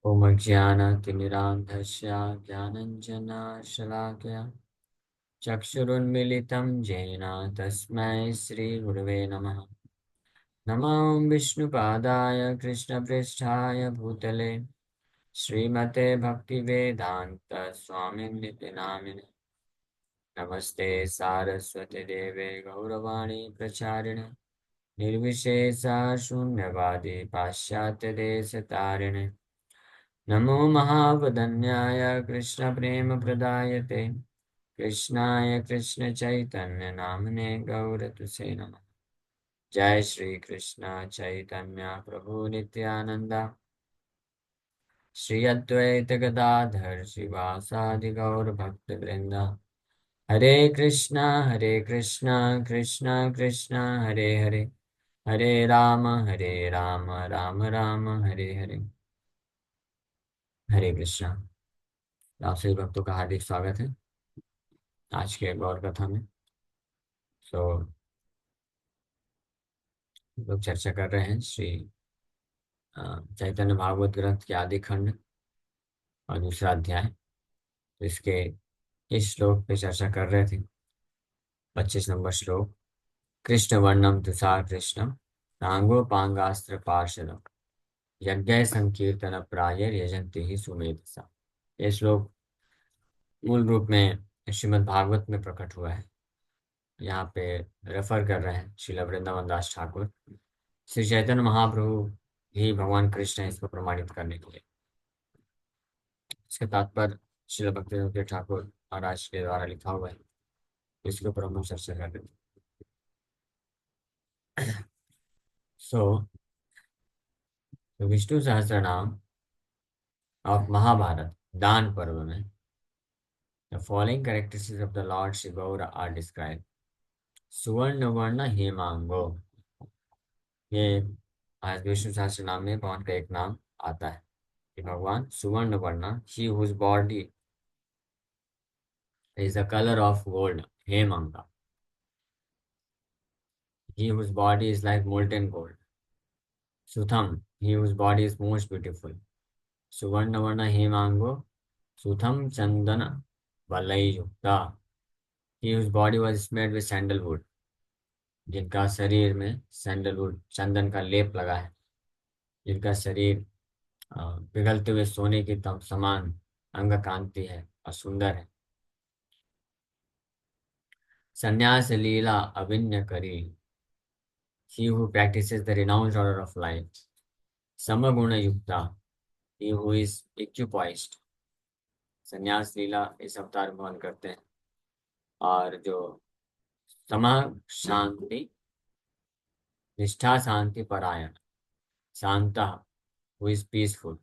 ॐ अज्ञानतिमिरान्धस्य ज्ञानञ्जनशलाकया चक्षुरुन्मिलितं येन तस्मै श्रीगुरवे नमः। नमो विष्णुपादाय कृष्णपृष्ठाय भूतले श्रीमते भक्तिवेदान्त स्वामिनिति नामिने। नमस्ते सारस्वती देवे गौरवाणी प्रचारिणे निर्विशेषा शून्यवादी पाश्चात्यदेशतारिणे। नमो महावदन्याय कृष्णप्रेमप्रदायते कृष्णाय कृष्णचैतन्यनाम्ने गौरतुसे नमः। जय श्री कृष्ण चैतन्य प्रभु नित्यानंद श्री अद्वैत गदाधर श्रीवासादि गौर भक्त वृंद। हरे कृष्णा कृष्णा कृष्णा हरे हरे, हरे राम राम राम हरे हरे। हरे कृष्णा। आप सभी भक्तों का हार्दिक स्वागत है आज के गौर कथा में। सो लोग चर्चा कर रहे हैं श्री चैतन्य भागवत ग्रंथ के आदि खंड और दूसरा अध्याय। तो इसके इस श्लोक पे चर्चा कर रहे थे। 25 नंबर श्लोक। कृष्ण वर्णम तुषार कृष्णम रांगोपांगास्त्र पार्षदम यज्ञ संकीर्तन प्रायर यजंति ही सुमेधसा। ये श्लोक मूल रूप में श्रीमद् भागवत में प्रकट हुआ है। यहाँ पे रेफर कर रहे हैं श्रील वृंदावन दास ठाकुर। श्री चैतन्य महाप्रभु ही भगवान कृष्ण है इसको प्रमाणित करने के लिए। इसके तात्पर्य श्रील भक्ति ठाकुर महाराज के द्वारा लिखा हुआ है। इसके ऊपर हम चर्चा कर रहे थे। सो विष्णु सहस्त्र नाम ऑफ महाभारत दान पर्व में the following characteristics of the lord Shri Gaur are describe. सुवर्ण वर्ण हेमांगो। ये आज विष्णु सहस्त्र नाम में भगवान का एक नाम आता है कि भगवान सुवर्ण वर्ण, he whose body is the colour of gold, Hemanga, he whose body is like molten gold. Sutham, he whose body is most beautiful. Suvarna varna hemango, Sutham chandana valai yukta. He whose body was smeared with sandalwood. जिनका शरीर में sandalwood चंदन का लेप लगा है, जिनका शरीर पिघलते हुए सोने की तम समान अंग कांति है और सुंदर है। संन्यास लीला अभिन्य करी, he who practices the renounced order of life. समगुण Yukta, he who is equipoised. संन्यास लीला इस अवतार में भगवान करते हैं। और जो समा शांति निष्ठा शांति परायण शांता who is peaceful.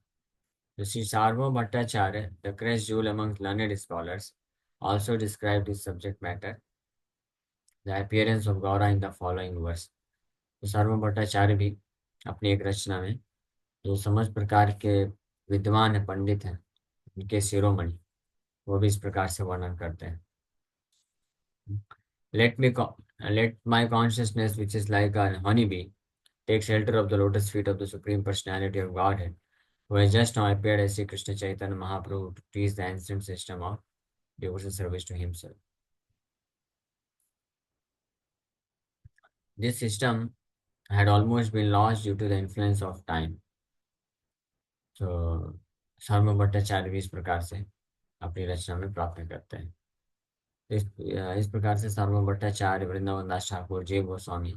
Shri Sarvabhauma Bhattacharya the crest jewel among learned scholars also described this subject matter, the appearance of Gaura in the following verse। तो सार्वभौम भट्टाचार्य भी अपनी एक रचना में जो समझ प्रकार के विद्वान है, पंडित हैं, उनके शिरोमणि, वो भी इस प्रकार से वर्णन करते हैं। Let me let my consciousness, which is like a honeybee, take shelter of the lotus feet of the Supreme Personality of Godhead, who has just now appeared as Sri Krishna Chaitanya Mahaprabhu to teach the ancient system of devotional service to himself. This system had almost been lost due to the influence of time. So, सार्वभौम भट्टाचार्य भी इस प्रकार से अपनी रचना में प्रार्थना करते हैं। इस प्रकार से सार्वभौम भट्टाचार्य, वृंदावन दास ठाकुर, जीव गोस्वामी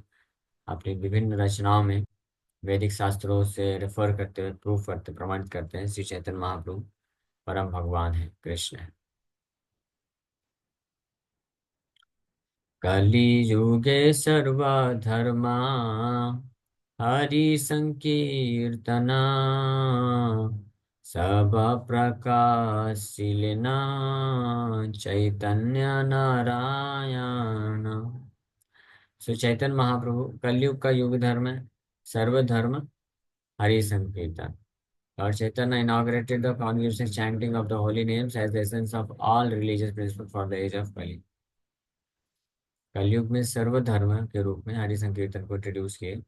अपनी विभिन्न रचनाओं में वैदिक शास्त्रों से रेफर करते हुए प्रूफ करते प्रमाणित करते हैं श्री चैतन्य महाप्रभु परम भगवान है, कृष्ण है। कलि युगे सर्वधर्मा हरि संकीर्तना सब प्रकाशिलिना चैतन्य नारायण। सो चैतन्य महाप्रभु कलयुग का युग धर्म है, सर्वधर्म हरि संकीर्तन। Lord Chaitanya inaugurated the congregational chanting of the holy names as the essence of all religious principles for the age of Kali। कलयुग में सर्वधर्म के रूप में हरि संकीर्तन को इंट्रोड्यूस किए।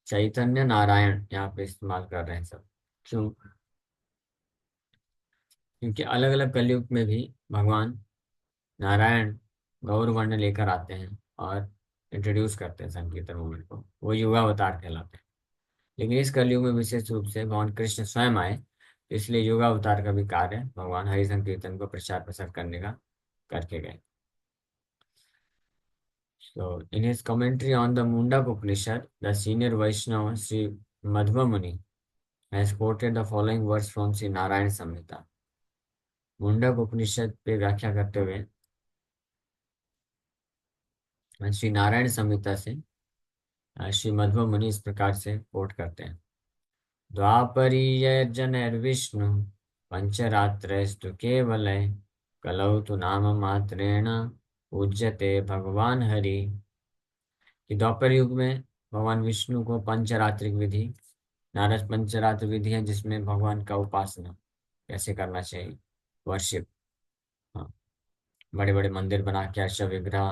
चैतन्य नारायण यहाँ पे इस्तेमाल कर रहे हैं सब। क्यों? क्योंकि अलग अलग कलयुग में भी भगवान नारायण गौर वर्ण लेकर आते हैं और इंट्रोड्यूस करते हैं संकीर्तन मूवमेंट को, वो युगावतार कहलाते हैं। लेकिन इस कलयुग में विशेष रूप से भगवान कृष्ण स्वयं आए, तो इसलिए युगावतार का भी कार्य भगवान हरि संकीर्तन को प्रचार प्रसार करने का करके गए। So, in his commentary on the Mundak Upanishad, the senior Vaishnava Sri Madhva Muni has quoted the following verse from Sri Narayan Samhita. Mundaka उपनिषद पे व्याख्या करते हुए श्री नारायण संहिता से श्री मध्व मुनि इस प्रकार से कोट करते हैं। द्वापरीयर्जनैर्विष्णु पंचरात्रैस्तु केवलय कलौ तु नाम मात्रेण पूज्यते भगवान हरि। कि द्वापर युग में भगवान विष्णु को पंचरात्रिक विधि, नारद पंचरात्र विधि है जिसमें भगवान का उपासना कैसे करना चाहिए, वर्शिप, हाँ, बड़े बड़े मंदिर बना के अर्चा विग्रह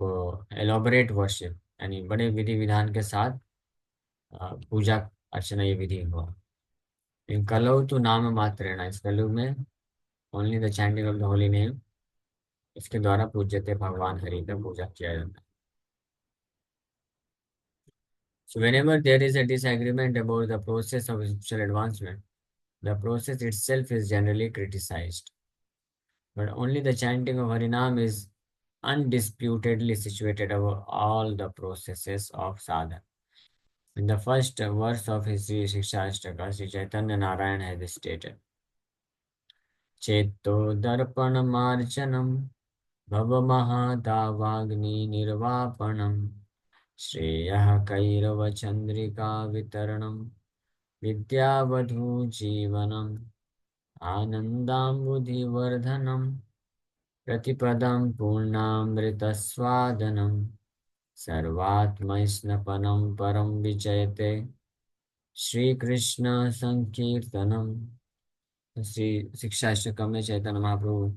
को एलोबरेट वर्शिप यानी बड़े विधि विधान के साथ पूजा अर्चना ये विधि हुआ। इन कलौ तो नाम मात्रेण, इस कलयुग में only the chanting of the holy name, इसके द्वारा पूज्यते भगवान हरि का पूजा किया जाता है। So whenever there is a disagreement about the process of spiritual advancement, the process itself is generally criticized. But only the chanting of Harinam is undisputedly situated over all the processes of sadhana. In the first verse of his Sri Shiksha Ashtaka, Sri Chaitanya Narayan has stated, Cheto Darpana Marchanam Bhava Mahadavagni Nirvapanam Shreyah Kairava Chandrika Vitaranam Vidyavadhu Jivanam Anandambudhivardhanam Pratipadam Purnamritaswadanam Sarvatmaisnapanam Param Vichayate Shri Krishna Sankirtanam। Shri शिक्षाष्टकम में चैतन्य महाप्रभु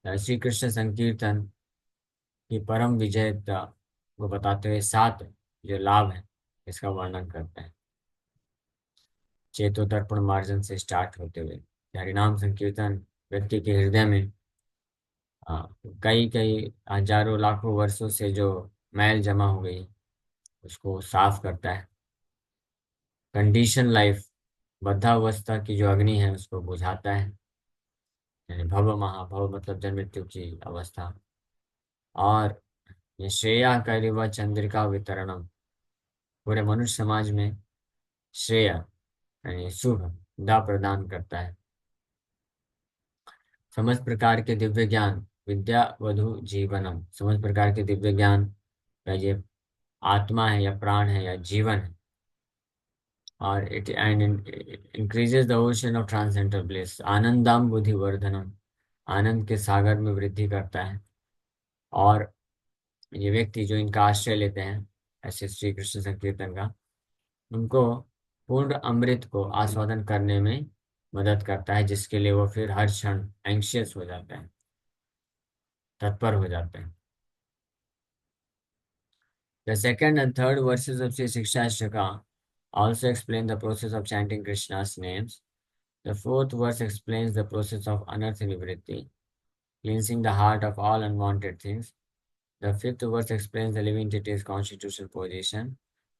श्री कृष्ण संकीर्तन की परम विजयता को बताते हुए 7 जो लाभ है इसका वर्णन करते हैं। चेतोदर्पण मार्जन से स्टार्ट होते हुए हरिनाम संकीर्तन व्यक्ति के हृदय में कई कई हजारों लाखों वर्षों से जो मैल जमा हो गई उसको साफ करता है। कंडीशन लाइफ, बद्धावस्था की जो अग्नि है उसको बुझाता है, यानी भव महाभव मतलब जन्म मृत्यु की अवस्था। और ये श्रेया कैरिव चंद्रिका वितरणम, पूरे मनुष्य समाज में श्रेय यानी शुभ दा प्रदान करता है। समस्त प्रकार के दिव्य ज्ञान विद्या वधु जीवनम, समस्त प्रकार के दिव्य ज्ञान या ये आत्मा है या प्राण है या जीवन है। और it and increases the ocean of transcendental bliss, आनंदाम बुद्धि वर्धनम, आनंद के सागर में वृद्धि करता है। और ये व्यक्ति जो इनका आश्रय लेते हैं ऐसे श्री कृष्ण संकीर्तन का, उनको पूर्ण अमृत को आस्वादन करने में मदद करता है, जिसके लिए वो फिर हर क्षण एंशियस हो जाते हैं, तत्पर हो जाते हैं। The second and third verses of Sri Shikshashtaka also explain the process of chanting Krishna's names. The fourth verse explains the process of anartha nivritti, cleansing the heart of all unwanted things. The fifth verse explains the living entity's constitutional position.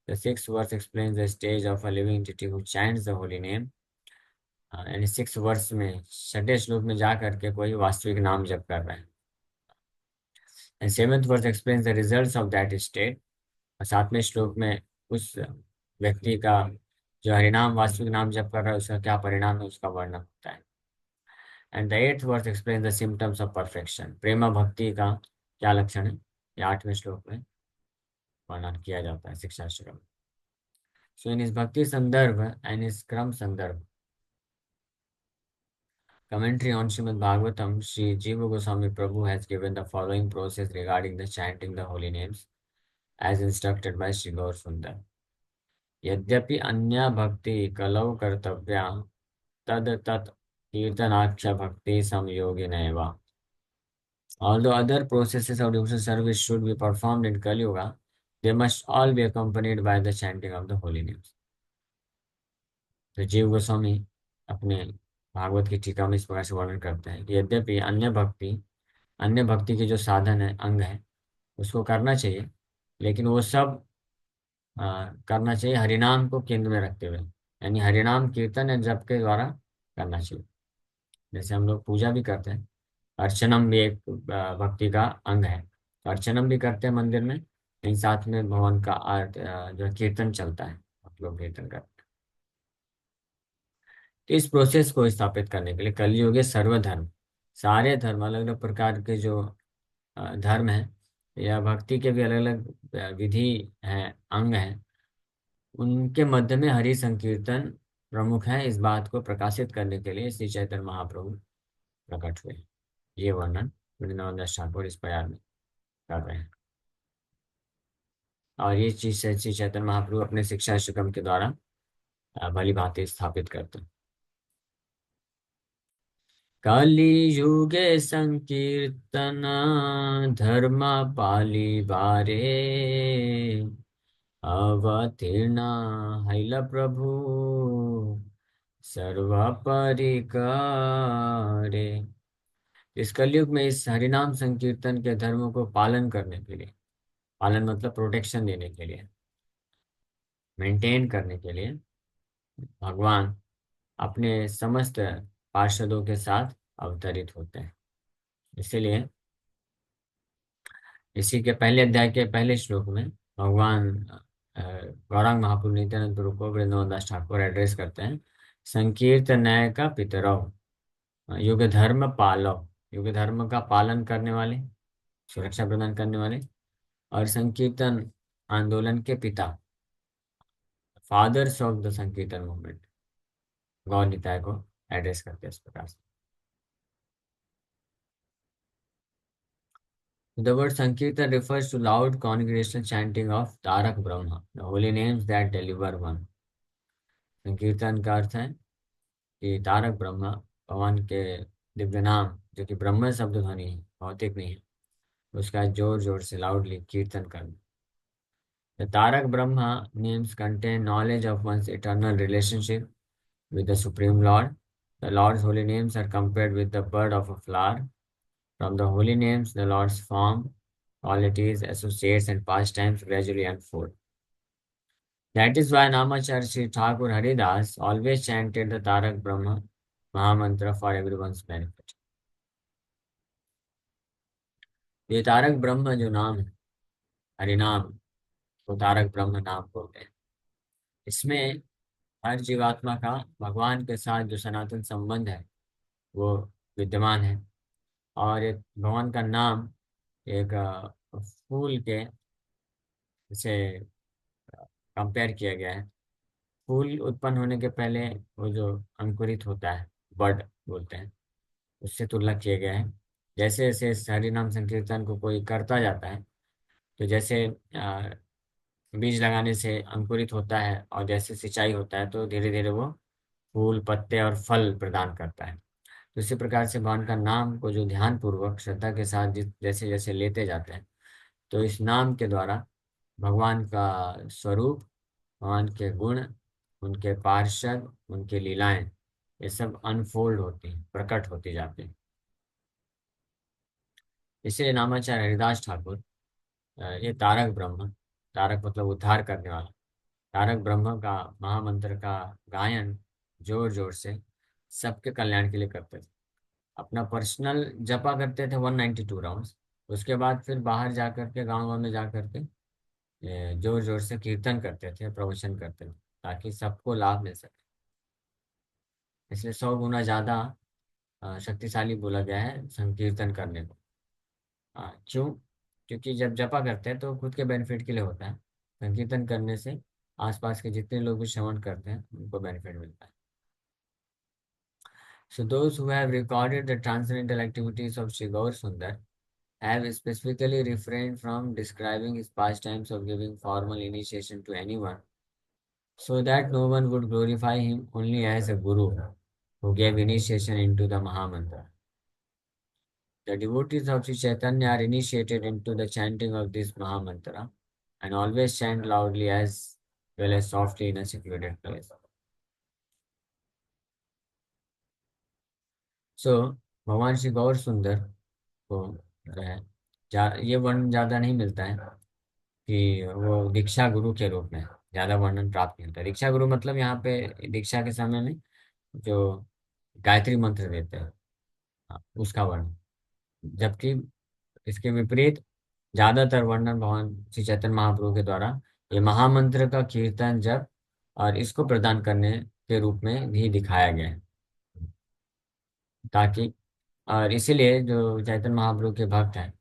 The sixth verse explains the stage of a living entity who chants the holy name. यानी 6 वर्ष में 6ठे श्लोक में जा करके कोई वास्तविक नाम जप कर रहे हैं। And 7th verse explains the results of that state. और 7वें श्लोक में उस व्यक्ति का जो हरिनाम वास्तविक नाम जप कर रहा है उसका क्या परिणाम है उसका वर्णन होता है। And the 8th verse explains the symptoms of perfection, प्रेम भक्ति का क्या लक्षण है ये 8वें श्लोक में वर्णन किया जाता है शिक्षाष्टकम में। सो इन इस भक्ति संदर्भ एंड इस क्रम संदर्भ commentary on Srimad Bhagavatam, Sri Jiva Goswami Prabhu has given the following process regarding the chanting the holy names as instructed by Sri Gaur Sundar. यद्यपि अन्य भक्ति कलौ कर्तव्या तद तत् कीर्तनाख्य भक्ति samyogineva. Although other processes of devotional service should be performed in Kali Yuga, they must all be accompanied by the chanting of the holy names. तो जीव गोस्वामी अपने भागवत की टीका में इस प्रकार से वर्णन करते हैं कि यद्यपि अन्य भक्ति के जो साधन है, अंग है, उसको करना चाहिए, लेकिन वो सब करना चाहिए हरिनाम को केंद्र में रखते हुए, यानी हरिनाम कीर्तन या जप के द्वारा करना चाहिए। जैसे हम लोग पूजा भी करते हैं, अर्चनम भी एक भक्ति का अंग है, तो अर्चनम भी करते हैं मंदिर में, लेकिन साथ में भगवान का जो कीर्तन चलता है, हम लोग कीर्तन करते हैं। तो इस प्रोसेस को स्थापित करने के लिए कलयुग के सर्वधर्म, सारे धर्म, अलग अलग प्रकार के जो धर्म हैं या भक्ति के भी अलग अलग विधि हैं, अंग हैं, उनके मध्य में हरि संकीर्तन प्रमुख है। इस बात को प्रकाशित करने के लिए श्री चैतन्य महाप्रभु प्रकट हुए। ये वर्णन वृंदावन दास ठाकुर इस बयान में कर रहे हैं, और ये चीज से श्री चैतन्य महाप्रभु अपने शिक्षा शुकम के द्वारा भली भांति स्थापित करते हैं। कलि युगे संकीर्तन धर्म पाली बारे, अवतीर्ण हैल प्रभु सर्व परिकारे। इस कलयुग में इस हरिनाम संकीर्तन के धर्म को पालन करने के लिए, पालन मतलब प्रोटेक्शन देने के लिए, मेंटेन करने के लिए, भगवान अपने समस्त पार्षदों के साथ अवतरित होते हैं। इसीलिए इसी के पहले अध्याय के पहले श्लोक में भगवान गौरांग महाप्रभु नित्यानंद प्रभु को वृंदावन दास ठाकुर एड्रेस करते हैं, संकीर्तनय का पितरव, युग धर्म पालव, युग धर्म का पालन करने वाले, सुरक्षा प्रदान करने वाले, और संकीर्तन आंदोलन के पिता, फादर्स ऑफ द संकीर्तन मूवमेंट, गौर निताय को एड्रेस करते हैं इस प्रकार से। The word Sankirtan refers to loud congregational chanting of Tarak Brahma, the holy names that deliver one. संकीर्तन का अर्थ है कि तारक ब्रह्मा, भगवान के दिव्य नाम, जो कि ब्रह्म शब्द ध्वनि है, भौतिक नहीं है, उसका जोर जोर से लाउडली कीर्तन करना। The Tarak Brahma names contain knowledge of one's eternal relationship with the Supreme Lord. The Lord's holy names are compared with the bud of a flower. From the holy names, the Lord's form, qualities, associates, and pastimes gradually unfold. That is why Namacharya Sri Thakur Haridas always chanted the Tarak Brahma Mahamantra for everyone's benefit. ये तारक ब्रह्म जो नाम है, हरिनाम, को तारक ब्रह्म नाम बोलते हैं। इसमें हर जीवात्मा का भगवान के साथ जो सनातन संबंध है वो विद्यमान है, और एक भगवान का नाम एक फूल के से कंपेयर किया गया है। फूल उत्पन्न होने के पहले वो जो अंकुरित होता है, बड बोलते हैं, उससे तुलना किया गया है। जैसे जैसे इस हरि नाम संकीर्तन को कोई करता जाता है, तो जैसे बीज लगाने से अंकुरित होता है, और जैसे सिंचाई होता है तो धीरे धीरे वो फूल, पत्ते और फल प्रदान करता है। तो इसी प्रकार से भगवान का नाम को जो ध्यान पूर्वक श्रद्धा के साथ जैसे जैसे लेते जाते हैं, तो इस नाम के द्वारा भगवान का स्वरूप, भगवान के गुण, उनके पार्षद, उनके लीलाएं, ये सब अनफोल्ड होती हैं, प्रकट होती जाती हैं। इसलिए नामाचार्य हरिदास ठाकुर ये तारक ब्रह्म, तारक मतलब उद्धार करने वाला, तारक ब्रह्म का महामंत्र का गायन जोर जोर से सबके कल्याण के लिए करते थे। अपना पर्सनल जपा करते थे 192 राउंड्स, उसके बाद फिर बाहर जा करके, गाँव गाँव में जा करके जोर जोर से कीर्तन करते थे, प्रवचन करते थे, ताकि सबको लाभ मिल सके। इसलिए 100 गुना ज्यादा शक्तिशाली बोला गया है संकीर्तन करने को। क्यों? क्योंकि जब जपा करते हैं तो खुद के बेनिफिट के लिए होता है, संकीर्तन करने से आसपास के जितने लोग भी श्रवण करते हैं उनको बेनिफिट मिलता है। So those who have recorded the transcendental activities of Sri Gaur Sundar have specifically refrained from describing his pastimes of giving formal initiation to anyone, so that no one would glorify him only as a guru who gave initiation into the Mahamantra. The devotees of Sri Chaitanya are initiated into the chanting of this Mahamantra and always chant loudly as well as softly in a secluded place. सो भगवान श्री गौर सुंदर को जो है ये वर्णन ज़्यादा नहीं मिलता है कि वो दीक्षा गुरु के रूप में ज़्यादा वर्णन प्राप्त नहीं होता। दीक्षा गुरु मतलब यहाँ पे दीक्षा के समय में जो गायत्री मंत्र देते हैं, हाँ, उसका वर्णन। जबकि इसके विपरीत ज्यादातर वर्णन भगवान श्री चैतन्य महाप्रभु के द्वारा ये महामंत्र का कीर्तन जप और इसको प्रदान करने के रूप में भी दिखाया गया है। ताकि और इसीलिए जो चैतन्य महाप्रभु के भक्त हैं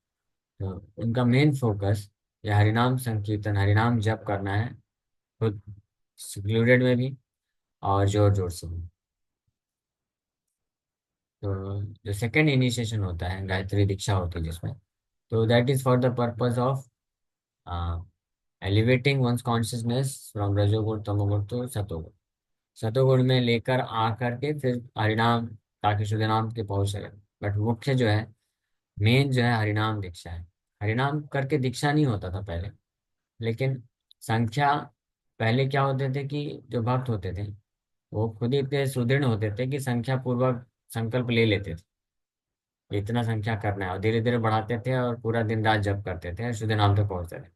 तो उनका मेन फोकस ये हरिनाम संकीर्तन हरिनाम जप करना है, खुद सिक्लूडेड में भी और जोर जोर से भी। तो जो सेकेंड इनिशिएशन होता है गायत्री दीक्षा होती है जिसमें, तो that is for the purpose of elevating one's consciousness from रजोगुण तमोगुण टू सतोगुण। सतोगुण में लेकर आकर के फिर हरिनाम ताकि शुद्ध नाम के पहुंच सके। बट मुख्य जो है मेन जो है हरिनाम दीक्षा है। हरिनाम करके दीक्षा नहीं होता था पहले, लेकिन संख्या पहले क्या होते थे कि जो भक्त होते थे वो खुद ही इतने सुदृढ़ होते थे कि संख्या पूर्वक संकल्प ले लेते थे इतना संख्या करना है और धीरे धीरे बढ़ाते थे और पूरा दिन रात जप करते थे और शुद्ध नाम तक पहुंचते थे।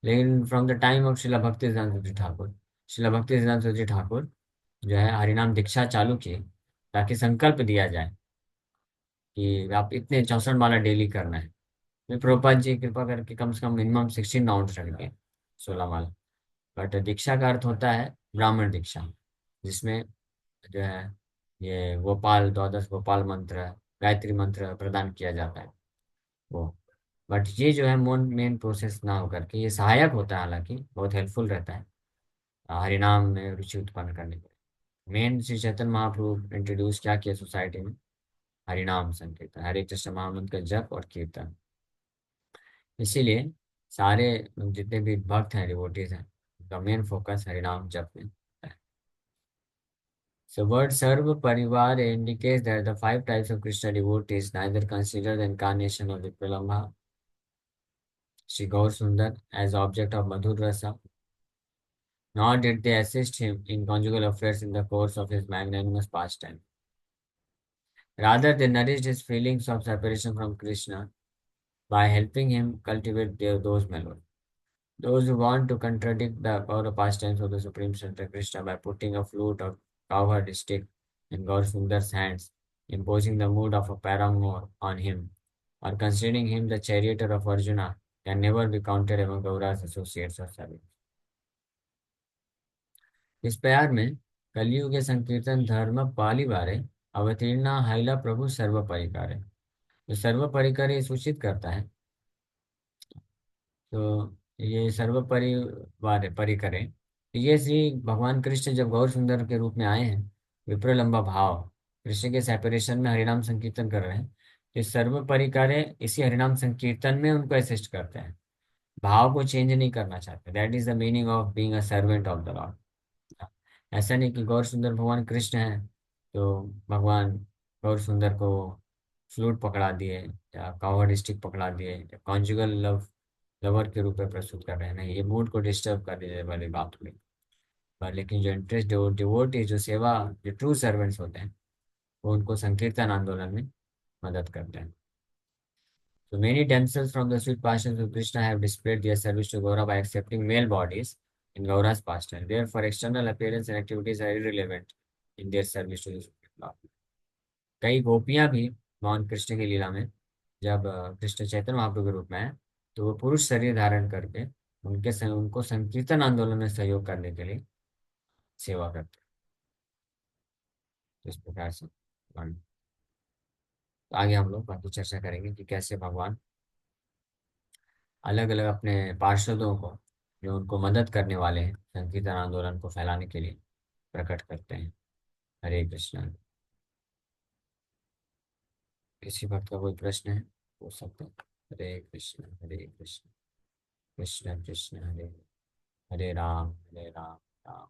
लेकिन फ्रॉम द टाइम ऑफ शिला भक्ति सिद्धांत सरस्वती ठाकुर, शिला भक्ति सिद्धांत सरस्वती ठाकुर जो है हरिनाम दीक्षा चालू किए ताकि संकल्प दिया जाए कि आप इतने 64 माला डेली करना है। फिर प्रभुपाद जी कृपा करके कम से कम मिनिमम 16 राउंड रख दिए, 16 माला। बट दीक्षा का अर्थ होता है ब्राह्मण दीक्षा, जिसमें जो है ये गोपाल द्वादश गोपाल मंत्र गायत्री मंत्र प्रदान किया जाता है वो। बट ये जो है मोन मेन प्रोसेस ना होकर के ये सहायक होता है, हालांकि बहुत हेल्पफुल रहता है हरिनाम में रुचि उत्पन्न करने के लिए। मेन श्री चैतन्य महाप्रभु इंट्रोड्यूस क्या किया सोसाइटी में, हरिनाम संकीर्तन हरे कृष्ण महामंत्र का जप और कीर्तन। इसीलिए सारे जितने भी भक्त हैं डिवोटीज हैं उनका मेन फोकस हरिनाम जप में है। So word Sarva Parivar indicates that the five types of Krishna devotees neither consider the incarnation of the Pralambha, Sri Gaur Sundar, as object of Madhur Rasa, nor did they assist him in conjugal affairs in the course of his magnanimous pastime. Rather, they nourished his feelings of separation from Krishna by helping him cultivate those mellows. Those who want to contradict the power pastimes of the Supreme Center Krishna by putting a flute or cowherd stick in Gaur Sundar's hands, imposing the mood of a paramour on him, or considering him the charioteer of Arjuna, can never be counted among Gaura's associates or servants. इस प्यार में कलियुग के संकीर्तन धर्म पाली बारे अवतीर्णा हैला प्रभु सर्व परिकारे। जो सर्व परिकर सूचित करता है, तो ये सर्व परिवार परिकरें। ये श्री भगवान कृष्ण जब गौर सुंदर के रूप में आए हैं, विप्र लंबा भाव कृष्ण के सेपरेशन में हरिनाम संकीर्तन कर रहे हैं, तो सर्व परिकरें इसी हरिनाम संकीर्तन में उनको असिस्ट करते हैं। भाव को चेंज नहीं करना चाहते। That is the meaning of being a servant of the Lord. ऐसा नहीं कि गौर सुंदर भगवान कृष्ण हैं तो भगवान गौर सुंदर को फ्लूट पकड़ा दिए या कावड़ स्टिक पकड़ा दिए या कॉन्जुगल लवर के रूप में प्रस्तुत कर रहे हैं। नहीं, ये मूड को डिस्टर्ब कर देने वाली बात हुई। पर लेकिन जो इंटरेस्ट डिवोटी जो सेवा जो ट्रू सर्वेंट्स होते हैं वो उनको संकीर्तन आंदोलन में मदद करते हैं। So many damsels from the sweet passions of Krishna have displayed their service to Gaura by accepting male bodies in Gaura's pastime. Therefore, external appearance and activities are irrelevant in their service to the Supreme Lord. कई गोपियां भी भगवान कृष्ण की लीला में जब कृष्ण चैतन्य महाप्रभु के रूप में आए तो वो पुरुष शरीर धारण करके उनको संकीर्तन आंदोलन में सहयोग करने के लिए सेवा करते हैं। इस प्रकार से आगे हम लोग बाकी चर्चा करेंगे कि कैसे भगवान अलग अलग अपने पार्षदों को जो उनको मदद करने वाले हैं संकीर्तन आंदोलन को फैलाने के लिए प्रकट करते हैं। हरे कृष्ण। किसी भक्त का कोई प्रश्न है पूछ सकते हैं। हरे कृष्ण हरे कृष्ण कृष्ण कृष्ण हरे हरे राम राम